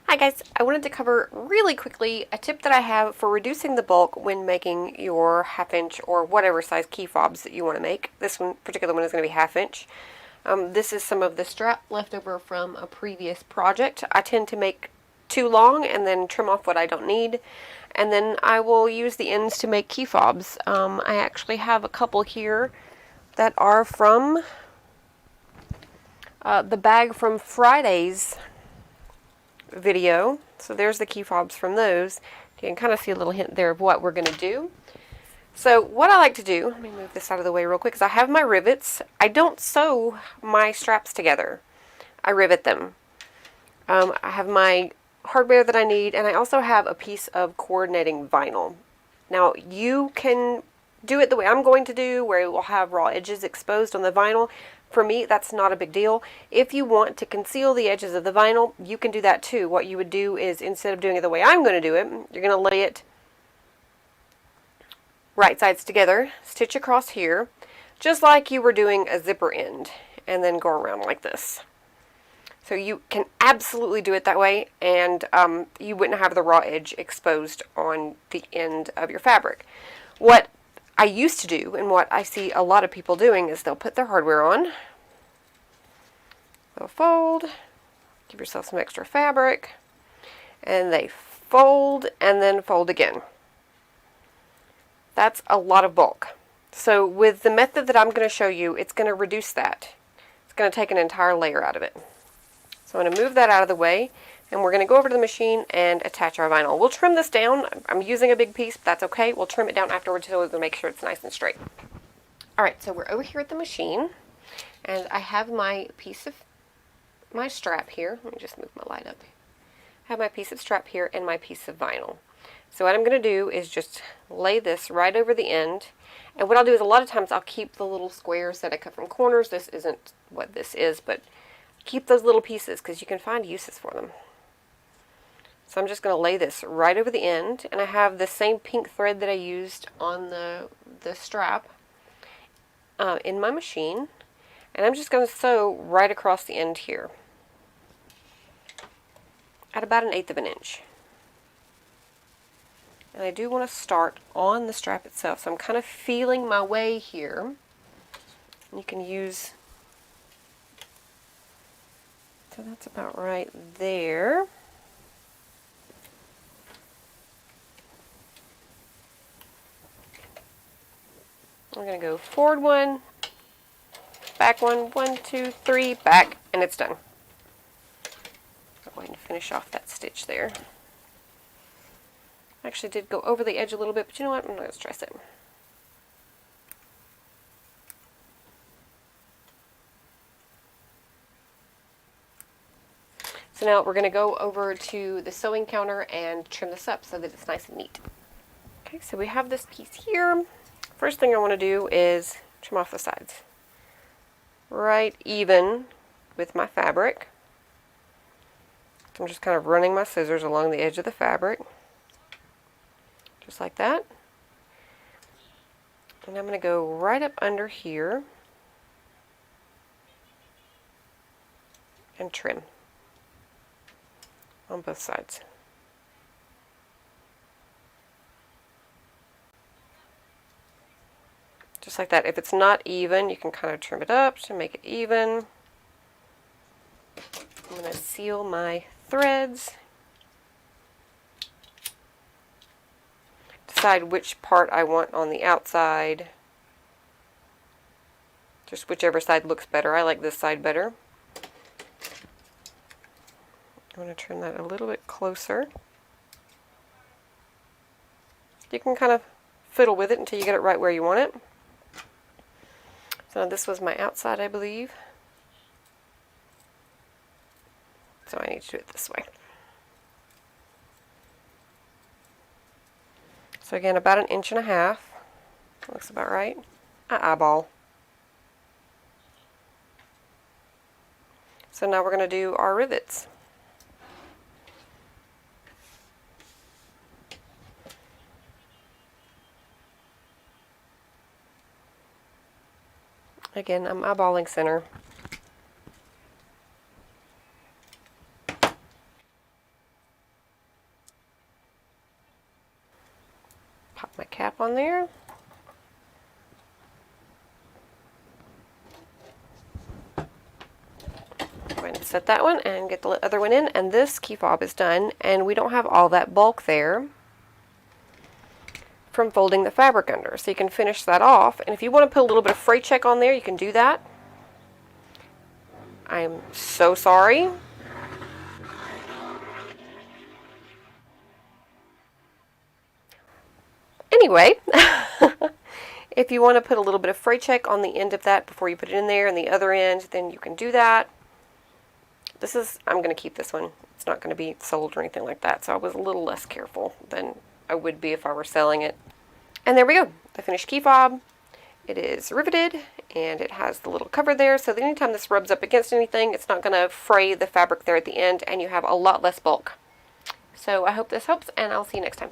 Hi guys, I wanted to cover really quickly a tip that I have for reducing the bulk when making your half-inch or whatever size key fobs that you want to make. This particular one is going to be half-inch. This is some of the strap left over from a previous project. I tend to make too long and then trim off what I don't need, and then I will use the ends to make key fobs. I actually have a couple here that are from the bag from Friday's video. So there's the key fobs from those. You can kind of see a little hint there of what we're going to do. So what I like to do, let me move this out of the way real quick, is I have my rivets. I don't sew my straps together. I rivet them. I have my hardware that I need, and I also have a piece of coordinating vinyl. Now you can do it the way I'm going to do, where it will have raw edges exposed on the vinyl. For me, that's not a big deal. If you want to conceal the edges of the vinyl, you can do that too. What you would do is, instead of doing it the way I'm going to do it, you're going to lay it right sides together, stitch across here, just like you were doing a zipper end, and then go around like this. So you can absolutely do it that way, and you wouldn't have the raw edge exposed on the end of your fabric. What I used to do, and what I see a lot of people doing, is they'll put their hardware on, they'll fold, give yourself some extra fabric, and they fold and then fold again. That's a lot of bulk. So with the method that I'm going to show you, it's going to reduce that. It's going to take an entire layer out of it. So I'm going to move that out of the way, and we're going to go over to the machine and attach our vinyl. We'll trim this down. I'm using a big piece, but that's okay. We'll trim it down afterwards to make sure it's nice and straight. Alright, so we're over here at the machine, and I have my piece of my strap here. Let me just move my light up. I have my piece of strap here and my piece of vinyl. So what I'm going to do is just lay this right over the end. And what I'll do is, a lot of times I'll keep the little squares that I cut from corners. This isn't what this is, but keep those little pieces because you can find uses for them. So I'm just going to lay this right over the end, and I have the same pink thread that I used on the strap in my machine, and I'm just going to sew right across the end here at about 1/8 of an inch. And I do want to start on the strap itself, so I'm kind of feeling my way here. You can use, so that's about right there. We're going to go forward one, back one, 1, 2, 3, back, and it's done. I'll go ahead and finish off that stitch there. I actually did go over the edge a little bit, but you know what? I'm not going to stress it. So now we're going to go over to the sewing counter and trim this up so that it's nice and neat. Okay, so we have this piece here. First thing I want to do is trim off the sides. Right even with my fabric. So I'm just kind of running my scissors along the edge of the fabric. Just like that. And I'm going to go right up under here and trim on both sides. Just like that. If it's not even, you can kind of trim it up to make it even. I'm going to seal my threads. Decide which part I want on the outside. Just whichever side looks better. I like this side better. I'm going to turn that a little bit closer. You can kind of fiddle with it until you get it right where you want it. So this was my outside, I believe. So I need to do it this way. So again, about 1.5 inches. Looks about right. I eyeball. So now we're going to do our rivets. Again, I'm eyeballing center. Pop my cap on there. Go ahead and set that one and get the other one in, and this key fob is done, and we don't have all that bulk there from folding the fabric under. So you can finish that off, and if you want to put a little bit of fray check on there, you can do that. I am so sorry. Anyway, if you want to put a little bit of fray check on the end of that before you put it in there and the other end, then you can do that. I'm going to keep this one. It's not going to be sold or anything like that, so I was a little less careful than I would be if I were selling it. And there we go, the finished key fob. It is riveted, and it has the little cover there, so that anytime this rubs up against anything, it's not going to fray the fabric there at the end, and you have a lot less bulk. So I hope this helps, and I'll see you next time.